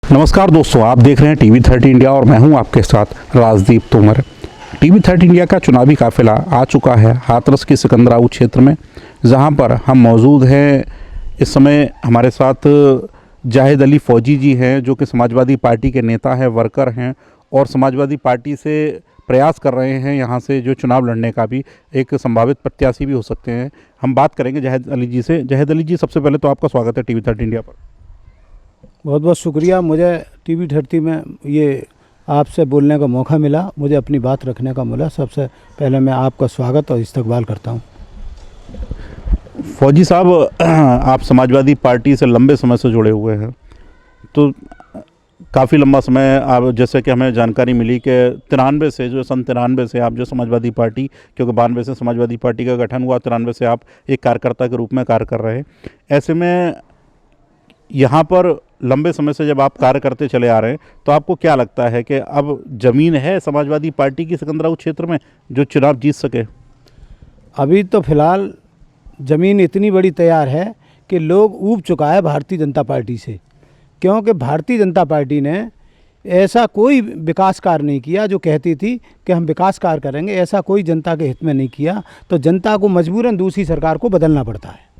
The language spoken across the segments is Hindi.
नमस्कार दोस्तों, आप देख रहे हैं टीवी 30 इंडिया और मैं हूं आपके साथ राजदीप तोमर। टीवी 30 इंडिया का चुनावी काफिला आ चुका है हाथरस के सिकंदराऊ क्षेत्र में, जहां पर हम मौजूद हैं। इस समय हमारे साथ जाहिद अली फौजी जी हैं, जो कि समाजवादी पार्टी के नेता हैं, वर्कर हैं और समाजवादी पार्टी से प्रयास कर रहे हैं यहाँ से जो चुनाव लड़ने का भी एक संभावित प्रत्याशी भी हो सकते हैं। हम बात करेंगे जाहिद अली जी से। जाहिद अली जी, सबसे पहले तो आपका स्वागत है टीवी 30 इंडिया पर। बहुत बहुत शुक्रिया, मुझे टीवी 30 में ये आपसे बोलने का मौका मिला, मुझे अपनी बात रखने का मिला। सबसे पहले मैं आपका स्वागत और इस्तकबाल करता हूँ। फौजी साहब, आप समाजवादी पार्टी से लंबे समय से जुड़े हुए हैं, तो काफ़ी लंबा समय आप, जैसे कि हमें जानकारी मिली कि 93 से, जो सन 93 से आप जो समाजवादी पार्टी, क्योंकि 92 से समाजवादी पार्टी का गठन हुआ, 93 से आप एक कार्यकर्ता के रूप में कार्य कर रहे हैं। ऐसे में यहाँ पर लंबे समय से जब आप कार्य करते चले आ रहे हैं, तो आपको क्या लगता है कि अब ज़मीन है समाजवादी पार्टी की सिकंदराऊ क्षेत्र में जो चुनाव जीत सके? अभी तो फ़िलहाल ज़मीन इतनी बड़ी तैयार है कि लोग ऊब चुका है भारतीय जनता पार्टी से, क्योंकि भारतीय जनता पार्टी ने ऐसा कोई विकास कार्य नहीं किया जो कहती थी कि हम विकास कार्य करेंगे। ऐसा कोई जनता के हित में नहीं किया, तो जनता को मजबूरन दूसरी सरकार को बदलना पड़ता है।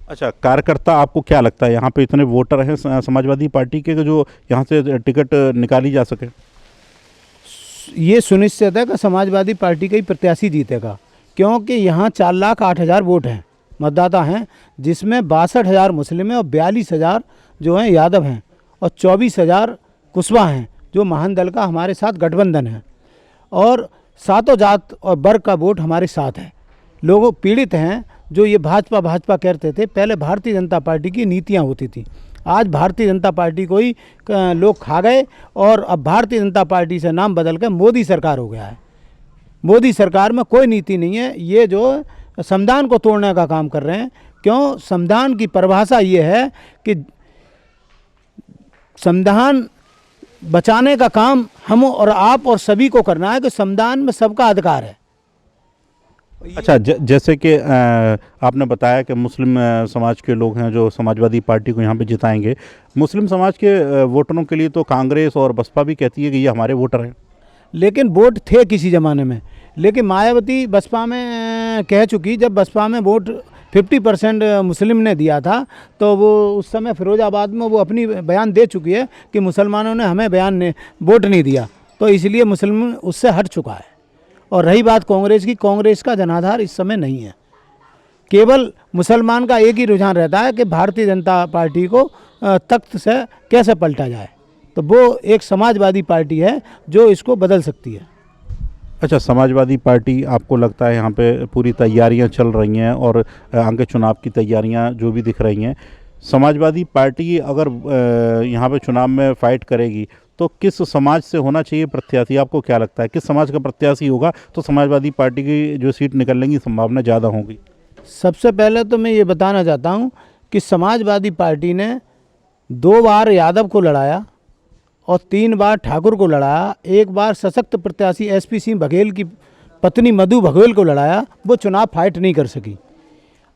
अच्छा, कार्यकर्ता आपको क्या लगता है यहाँ पे इतने वोटर हैं समाजवादी पार्टी के जो यहाँ से टिकट निकाली जा सके? ये सुनिश्चित है कि समाजवादी पार्टी का ही प्रत्याशी जीतेगा, क्योंकि यहाँ 4,08,000 वोट हैं, मतदाता हैं, जिसमें 62,000 मुस्लिम हैं और 42,000 जो हैं यादव हैं और 24,000 कुशवाहा हैं, जो महान दल का हमारे साथ गठबंधन है। और सातों जात और वर्ग का वोट हमारे साथ है। लोगों पीड़ित हैं जो ये भाजपा कहते थे। पहले भारतीय जनता पार्टी की नीतियाँ होती थी, आज भारतीय जनता पार्टी को ही लोग खा गए और अब भारतीय जनता पार्टी से नाम बदल कर मोदी सरकार हो गया है। मोदी सरकार में कोई नीति नहीं है। ये जो संविधान को तोड़ने का काम कर रहे हैं। क्यों? संविधान की परिभाषा ये है कि संविधान बचाने का काम हम और आप और सभी को करना है, कि संविधान में सबका अधिकार है। अच्छा, जैसे कि आपने बताया कि मुस्लिम समाज के लोग हैं जो समाजवादी पार्टी को यहाँ पे जिताएंगे। मुस्लिम समाज के वोटरों के लिए तो कांग्रेस और बसपा भी कहती है कि ये हमारे वोटर हैं, लेकिन वोट थे किसी ज़माने में। लेकिन मायावती बसपा में कह चुकी, जब बसपा में वोट 50% मुस्लिम ने दिया था, तो वो उस समय फिरोजाबाद में वो अपनी बयान दे चुकी है कि मुसलमानों ने हमें वोट नहीं दिया, तो इसलिए मुस्लिम उससे हट चुका है। और रही बात कांग्रेस की, कांग्रेस का जनाधार इस समय नहीं है। केवल मुसलमान का एक ही रुझान रहता है कि भारतीय जनता पार्टी को तख्त से कैसे पलटा जाए, तो वो एक समाजवादी पार्टी है जो इसको बदल सकती है। अच्छा, समाजवादी पार्टी आपको लगता है यहाँ पे पूरी तैयारियाँ चल रही हैं और आगे चुनाव की तैयारियाँ जो भी दिख रही हैं, समाजवादी पार्टी अगर यहाँ पे चुनाव में फाइट करेगी तो किस समाज से होना चाहिए प्रत्याशी? आपको क्या लगता है किस समाज का प्रत्याशी होगा तो समाजवादी पार्टी की जो सीट निकलने की संभावना ज़्यादा होगी? सबसे पहले तो मैं ये बताना चाहता हूँ कि समाजवादी पार्टी ने 2 बार यादव को लड़ाया और 3 बार ठाकुर को लड़ाया। एक बार सशक्त प्रत्याशी SP सिंह बघेल की पत्नी मधु बघेल को लड़ाया, वो चुनाव फाइट नहीं कर सकी।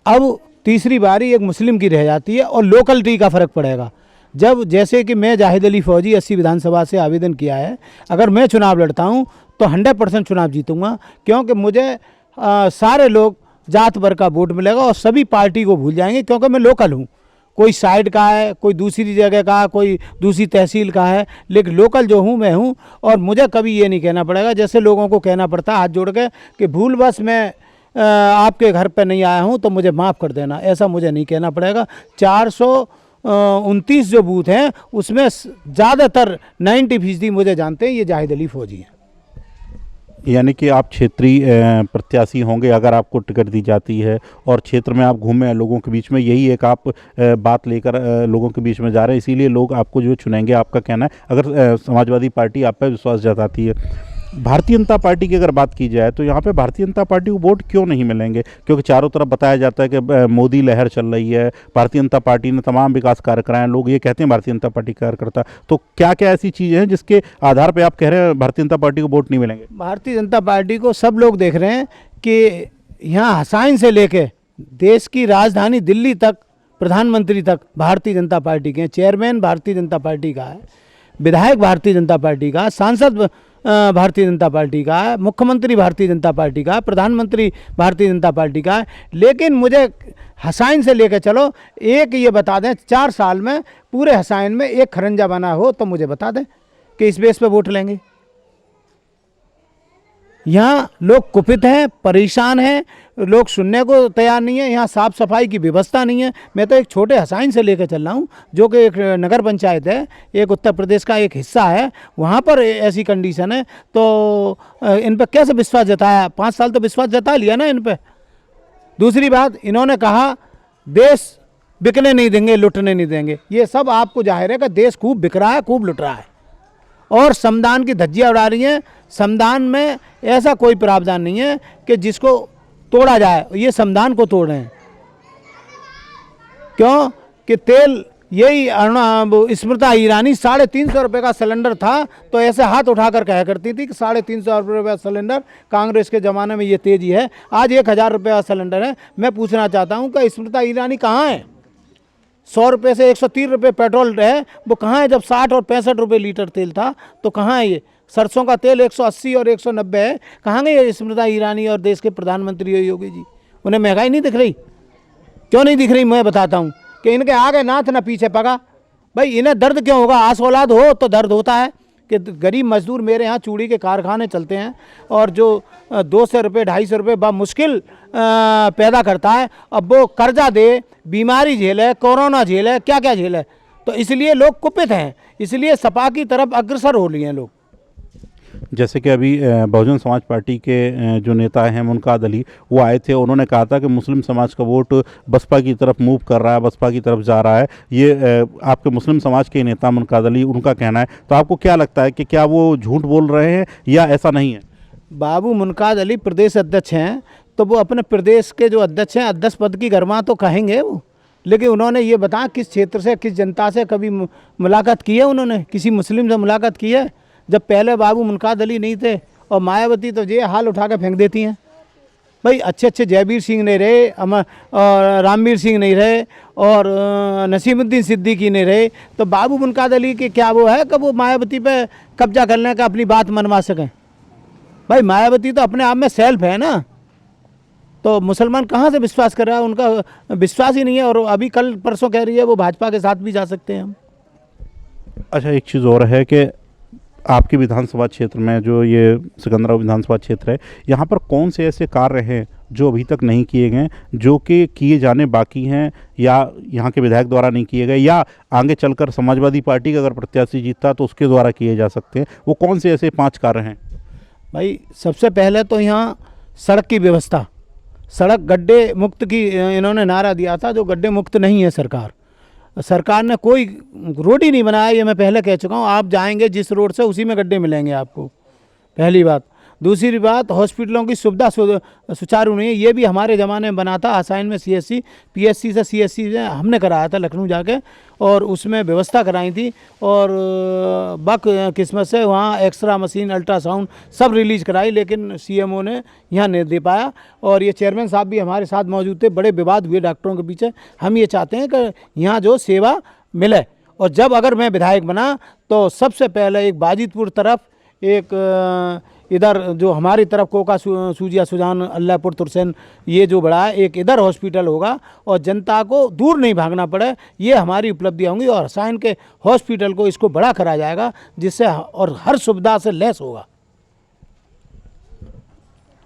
अब तीसरी बारी एक मुस्लिम की रह जाती है और लोकलिटी का फ़र्क पड़ेगा। जब जैसे कि मैं जाहिद अली फौजी 80 विधानसभा से आवेदन किया है, अगर मैं चुनाव लड़ता हूं तो 100% चुनाव जीतूंगा, क्योंकि मुझे सारे लोग जात वर्ग का वोट मिलेगा और सभी पार्टी को भूल जाएंगे, क्योंकि मैं लोकल हूं। कोई साइड का है, कोई दूसरी जगह का है, कोई दूसरी तहसील का है, लेकिन लोकल जो हूँ मैं हूँ। और मुझे कभी ये नहीं कहना पड़ेगा जैसे लोगों को कहना पड़ता है हाथ जोड़ के कि भूलवश मैं आपके घर पे नहीं आया हूँ तो मुझे माफ़ कर देना। ऐसा मुझे नहीं कहना पड़ेगा। 429 जो बूथ हैं उसमें ज़्यादातर 90% मुझे जानते हैं, ये जाहिद अली फौजी हैं। यानी कि आप क्षेत्रीय प्रत्याशी होंगे अगर आपको टिकट दी जाती है और क्षेत्र में आप घूमें लोगों के बीच में, यही एक आप बात लेकर लोगों के बीच में जा रहे हैं, इसीलिए लोग आपको जो चुनेंगे, आपका कहना है अगर समाजवादी पार्टी आप पर विश्वास जताती है। भारतीय जनता पार्टी की अगर बात की जाए तो यहाँ पे भारतीय जनता पार्टी को वोट क्यों नहीं मिलेंगे? क्योंकि चारों तरफ बताया जाता है कि मोदी लहर चल रही है, भारतीय जनता पार्टी ने तमाम विकास कार्य कराए, लोग ये कहते हैं भारतीय जनता पार्टी कार्यकर्ता। तो क्या क्या ऐसी चीज़ें हैं जिसके आधार पर आप कह रहे हैं भारतीय जनता पार्टी को वोट नहीं मिलेंगे? भारतीय जनता पार्टी को सब लोग देख रहे हैं कि यहाँ हसाइन से लेके देश की राजधानी दिल्ली तक, प्रधानमंत्री तक भारतीय जनता पार्टी के चेयरमैन भारतीय जनता पार्टी का है। विधायक भारतीय जनता पार्टी का, सांसद भारतीय जनता पार्टी का है, मुख्यमंत्री भारतीय जनता पार्टी का, प्रधानमंत्री भारतीय जनता पार्टी का है। लेकिन मुझे हसाइन से लेकर चलो, एक ये बता दें 4 साल में पूरे हसाइन में एक खरंजा बना हो तो मुझे बता दें कि इस बेस पे वोट लेंगे। यहाँ लोग कुपित हैं, परेशान हैं, लोग सुनने को तैयार नहीं है। यहाँ साफ़ सफाई की व्यवस्था नहीं है। मैं तो एक छोटे हसाइन से लेकर चल रहा हूँ जो कि एक नगर पंचायत है, एक उत्तर प्रदेश का एक हिस्सा है, वहाँ पर ऐसी कंडीशन है। तो इन पर कैसे विश्वास जताया? 5 साल तो विश्वास जता लिया ना इन पर। दूसरी बात, इन्होंने कहा देश बिकने नहीं देंगे, लुटने नहीं देंगे। ये सब आपको जाहिर है कि देश खूब बिक रहा है, खूब लुट रहा है और संविधान की धज्जियाँ उड़ा रही हैं। संविधान में ऐसा कोई प्रावधान नहीं है कि जिसको तोड़ा जाए, ये संविधान को तोड़ रहे हैं। क्यों कि तेल, यही स्मृति ईरानी 350 रुपये का सिलेंडर था तो ऐसे हाथ उठाकर कहा करती थी कि 350 रुपये का सिलेंडर, कांग्रेस के ज़माने में ये तेज़ी है। आज 1000 रुपये का सिलेंडर है। मैं पूछना चाहता हूँ कि स्मृति ईरानी कहाँ है? 100 रुपये से 130 रुपये पेट्रोल है, वो कहाँ है? जब 60 और 65 रुपये लीटर तेल था तो कहाँ है ये? सरसों का तेल 180 और 190 है। कहाँ गए स्मृति ईरानी और देश के प्रधानमंत्री योगी जी? उन्हें महंगाई नहीं दिख रही? क्यों नहीं दिख रही? मैं बताता हूँ कि इनके आगे नाथ न पीछे पगा। भाई इन्हें दर्द क्यों होगा? आस औलाद हो तो दर्द होता है कि गरीब मजदूर, मेरे यहाँ चूड़ी के कारखाने चलते हैं और जो 200 रुपये 250 रुपये मुश्किल पैदा करता है, अब वो कर्जा दे, बीमारी झेले, कोरोना झेले, क्या क्या झेले। तो इसलिए लोग कुपित हैं, इसलिए सपा की तरफ अग्रसर हो लिए हैं लोग। जैसे कि अभी बहुजन समाज पार्टी के जो नेता हैं मुनकाद अली, वो आए थे, उन्होंने कहा था कि मुस्लिम समाज का वोट बसपा की तरफ मूव कर रहा है, बसपा की तरफ जा रहा है। ये आपके मुस्लिम समाज के नेता मुनकाद अली, उनका कहना है। तो आपको क्या लगता है कि क्या वो झूठ बोल रहे हैं या ऐसा नहीं है? बाबू मुनकाद अली प्रदेश अध्यक्ष हैं, तो वो अपने प्रदेश के जो अध्यक्ष हैं, अध्यक्ष पद की गरिमा तो कहेंगे वो। लेकिन उन्होंने ये बताया किस क्षेत्र से, किस जनता से कभी मुलाकात की है? उन्होंने किसी मुस्लिम से मुलाकात की है? जब पहले बाबू मुनकाद अली नहीं थे और मायावती तो ये हाल उठा के फेंक देती हैं। भाई अच्छे अच्छे जयवीर सिंह नहीं रहे, और रामवीर सिंह नहीं रहे और नसीमुद्दीन सिद्दीकी नहीं रहे, तो बाबू मुनकाद अली के क्या वो है कि वो मायावती पे कब्जा करने का अपनी बात मनवा सकें? भाई मायावती तो अपने आप में सेल्फ है ना, तो मुसलमान कहाँ से विश्वास कर रहा है? उनका विश्वास ही नहीं है। और अभी कल परसों कह रही है वो भाजपा के साथ भी जा सकते हैं हम। अच्छा, एक चीज़ और है कि आपके विधानसभा क्षेत्र में, जो ये सिकंदरा विधानसभा क्षेत्र है, यहाँ पर कौन से ऐसे कार्य हैं जो अभी तक नहीं किए गए, जो कि किए जाने बाकी हैं, या यहाँ के विधायक द्वारा नहीं किए गए, या आगे चलकर समाजवादी पार्टी का अगर प्रत्याशी जीतता तो उसके द्वारा किए जा सकते हैं? वो कौन से ऐसे 5 कार्य हैं? भाई सबसे पहले तो यहाँ सड़क की व्यवस्था, सड़क गड्ढे मुक्त की इन्होंने नारा दिया था, जो गड्ढे मुक्त नहीं है सरकार ने कोई रोड ही नहीं बनाया। ये मैं पहले कह चुका हूँ। आप जाएंगे जिस रोड से, उसी में गड्ढे मिलेंगे आपको, पहली बात। दूसरी बात, हॉस्पिटलों की सुविधा सुचारू नहीं है। ये भी हमारे ज़माने में बना था, असाइन में CSC PSC से CSC से हमने कराया था लखनऊ जाके, और उसमें व्यवस्था कराई थी। और किस्मत से वहाँ एक्सरा मशीन, अल्ट्रासाउंड सब रिलीज़ कराई, लेकिन CMO ने यहाँ नहीं दे पाया। और ये चेयरमैन साहब भी हमारे साथ मौजूद थे, बड़े विवाद हुए डॉक्टरों के पीछे। हम ये चाहते हैं कि यहाँ जो सेवा मिले, और जब अगर मैं विधायक बना तो सबसे पहले एक बाजितपुर तरफ, एक इधर जो हमारी तरफ कोका सूजिया सुजान अल्लाहपुर तुरसैन, ये जो बड़ा है, एक इधर हॉस्पिटल होगा और जनता को दूर नहीं भागना पड़े। ये हमारी उपलब्धियाँ होंगी और हसाइन के हॉस्पिटल को इसको बड़ा करा जाएगा, जिससे और हर सुविधा से लैस होगा।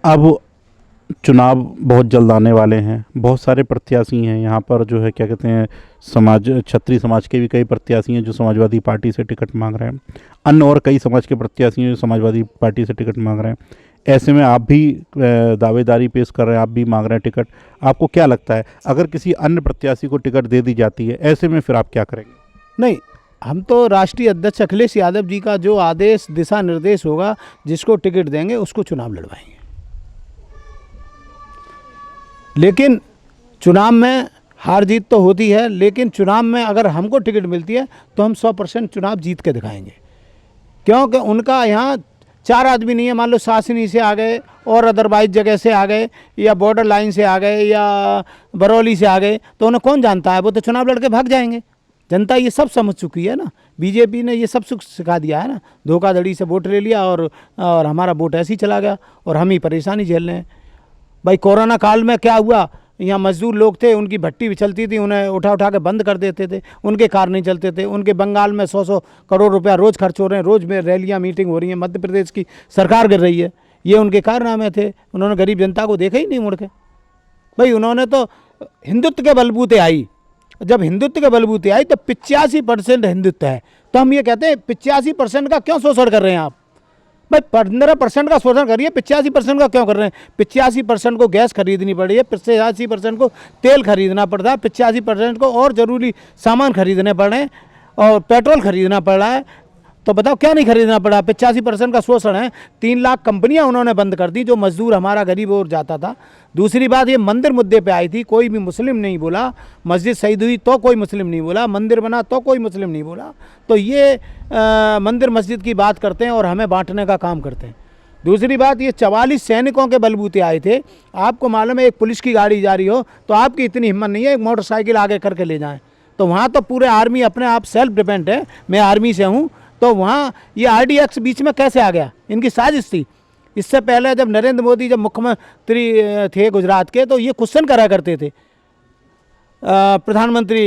अब चुनाव बहुत जल्द आने वाले हैं, बहुत सारे प्रत्याशी हैं यहाँ पर, जो है क्या कहते हैं, क्षत्रिय समाज के भी कई प्रत्याशी हैं जो समाजवादी पार्टी से टिकट मांग रहे हैं, अन्य और कई समाज के प्रत्याशी हैं जो समाजवादी पार्टी से टिकट मांग रहे हैं। ऐसे में आप भी दावेदारी पेश कर रहे हैं, आप भी मांग रहे हैं टिकट। आपको क्या लगता है, अगर किसी अन्य प्रत्याशी को टिकट दे दी जाती है, ऐसे में फिर आप क्या करेंगे? नहीं, हम तो राष्ट्रीय अध्यक्ष अखिलेश यादव जी का जो आदेश, दिशा निर्देश होगा, जिसको टिकट देंगे उसको चुनाव लड़वाएंगे। लेकिन चुनाव में हार जीत तो होती है, लेकिन चुनाव में अगर हमको टिकट मिलती है तो हम 100% चुनाव जीत के दिखाएंगे। क्योंकि उनका यहाँ 4 आदमी नहीं है, मान लो शासनी से आ गए और अदरवाइज जगह से आ गए, या बॉर्डर लाइन से आ गए, या बरौली से आ गए, तो उन्हें कौन जानता है? वो तो चुनाव लड़के भाग जाएंगे। जनता ये सब समझ चुकी है ना। बीजेपी ने ये सब सिखा दिया है ना, धोखाधड़ी से वोट ले लिया और हमारा वोट ऐसे ही चला गया और हम ही परेशानी झेल रहे हैं। भाई कोरोना काल में क्या हुआ, यहाँ मजदूर लोग थे, उनकी भट्टी भी चलती थी, उन्हें उठा उठा के बंद कर देते थे, उनके कार नहीं चलते थे। उनके बंगाल में 100 करोड़ रुपया रोज़ खर्च हो रहे हैं, रोज़ में रैलियाँ मीटिंग हो रही हैं, मध्य प्रदेश की सरकार गिर रही है, ये उनके कारनामे थे। उन्होंने गरीब जनता को देखा ही नहीं मुड़ के। भाई उन्होंने तो हिंदुत्व के बलबूते आई, जब हिंदुत्व के बलबूते आई तो 85% हिंदुत्व है, तो हम ये कहते हैं 85% का क्यों शोषण कर रहे हैं आप? भाई 15% का शोषण करिए, 85% का क्यों कर रहे हैं? 85% को गैस खरीदनी पड़ी है, 85% को तेल खरीदना पड़ता है, 85% को और ज़रूरी सामान खरीदने पड़ रहे हैं और पेट्रोल खरीदना पड़ रहा है। तो बताओ क्या नहीं खरीदना पड़ा? 85% का शोषण है। 3 लाख कंपनियां उन्होंने बंद कर दी, जो मजदूर हमारा गरीब और जाता था। दूसरी बात, ये मंदिर मुद्दे पे आई थी, कोई भी मुस्लिम नहीं बोला। मस्जिद शहीद हुई तो कोई मुस्लिम नहीं बोला, मंदिर बना तो कोई मुस्लिम नहीं बोला। तो ये मंदिर मस्जिद की बात करते हैं और हमें बांटने का काम करते हैं। दूसरी बात, ये 44 सैनिकों के बलबूते आए थे। आपको मालूम है, एक पुलिस की गाड़ी जा रही हो तो आपकी इतनी हिम्मत नहीं है एक मोटरसाइकिल आगे करके ले जाएं। तो वहाँ तो पूरे आर्मी अपने आप सेल्फ डिपेंड है, मैं आर्मी से हूँ, तो वहाँ ये RDX बीच में कैसे आ गया? इनकी साजिश थी। इससे पहले जब नरेंद्र मोदी जब मुख्यमंत्री थे गुजरात के, तो ये क्वेश्चन करा करते थे प्रधानमंत्री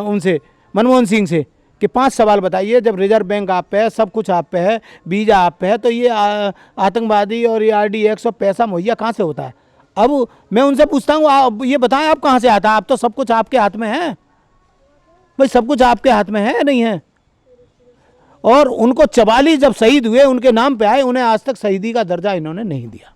उनसे, मनमोहन सिंह से, कि 5 सवाल बताइए, जब रिजर्व बैंक आप पे है, सब कुछ आप पे है, वीज़ा आप पे है, तो ये आतंकवादी और ये RDX और पैसा मुहैया कहाँ से होता है? अब मैं उनसे पूछता हूँ, आप ये बताएं आप कहाँ से आता है? आप तो सब कुछ आपके हाथ में है भाई, सब कुछ आपके हाथ में है नहीं है? और उनको 44 जब शहीद हुए, उनके नाम पे आए, उन्हें आज तक शहीदी का दर्जा इन्होंने नहीं दिया।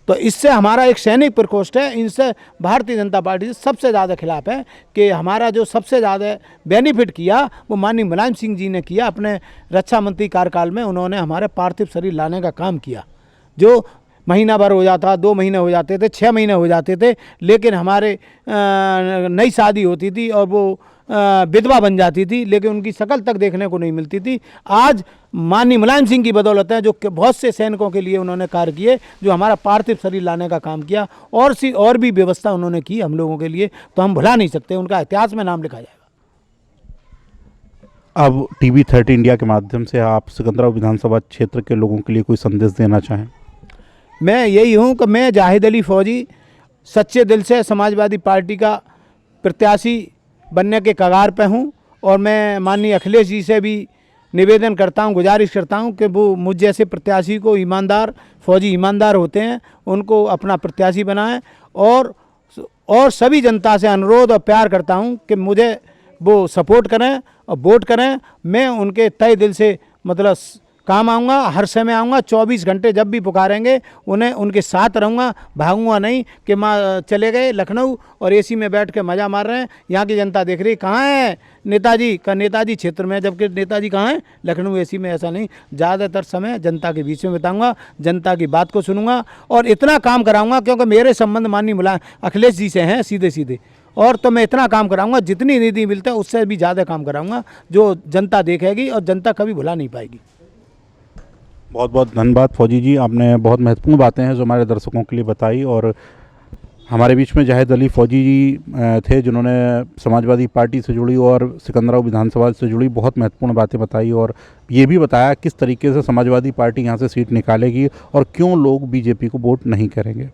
तो इससे हमारा एक सैनिक प्रकोष्ठ है, इनसे भारतीय जनता पार्टी से सबसे ज़्यादा खिलाफ है कि हमारा जो सबसे ज़्यादा बेनिफिट किया वो माननीय मुलायम सिंह जी ने किया। अपने रक्षा मंत्री कार्यकाल में उन्होंने हमारे पार्थिव शरीर लाने का काम किया, जो महीना भर हो जाता, 2 महीने हो जाते थे, 6 महीने हो जाते थे, लेकिन हमारे नई शादी होती थी और वो विधवा बन जाती थी, लेकिन उनकी शक्ल तक देखने को नहीं मिलती थी। आज माननीय मुलायम सिंह की बदौलत है, जो बहुत से सैनिकों के लिए उन्होंने कार्य किए, जो हमारा पार्थिव शरीर लाने का काम किया, और भी व्यवस्था उन्होंने की हम लोगों के लिए, तो हम भुला नहीं सकते, उनका इतिहास में नाम लिखा जाएगा। अब TV30 इंडिया के माध्यम से आप सिकंदरा विधानसभा क्षेत्र के लोगों के लिए कोई संदेश देना चाहें? मैं यही हूँ कि मैं जाहिद अली फौजी सच्चे दिल से समाजवादी पार्टी का प्रत्याशी बनने के कगार पे हूँ, और मैं माननीय अखिलेश जी से भी निवेदन करता हूँ, गुजारिश करता हूँ कि वो मुझ जैसे प्रत्याशी को, ईमानदार फौजी ईमानदार होते हैं, उनको अपना प्रत्याशी बनाएं। और सभी जनता से अनुरोध और प्यार करता हूँ कि मुझे वो सपोर्ट करें और वोट करें। मैं उनके तहे दिल से मतलब काम आऊँगा, हर समय आऊँगा, 24 घंटे जब भी पुकारेंगे उन्हें उनके साथ रहूँगा, भागूंगा नहीं कि माँ चले गए लखनऊ और AC में बैठ के मज़ा मार रहे हैं, यहाँ की जनता देख रही कहाँ है नेताजी का, नेताजी क्षेत्र में, जबकि नेताजी कहाँ हैं? लखनऊ AC में। ऐसा नहीं, ज़्यादातर समय जनता के बीच में बिताऊँगा, जनता की बात को सुनूंगा और इतना काम कराऊँगा, क्योंकि मेरे संबंध माननीय अखिलेश जी से हैं सीधे सीधे, और तो मैं इतना काम कराऊँगा, जितनी निधि मिलता है उससे भी ज़्यादा काम कराऊँगा, जो जनता देखेगी और जनता कभी भुला नहीं पाएगी। बहुत बहुत धन्यवाद फौजी जी, आपने बहुत महत्वपूर्ण बातें हैं जो हमारे दर्शकों के लिए बताई। और हमारे बीच में जाहिद अली फौजी जी थे, जिन्होंने समाजवादी पार्टी से जुड़ी और सिकंदरा विधानसभा से जुड़ी बहुत महत्वपूर्ण बातें बताई, और ये भी बताया किस तरीके से समाजवादी पार्टी यहाँ से सीट निकालेगी और क्यों लोग BJP को वोट नहीं करेंगे।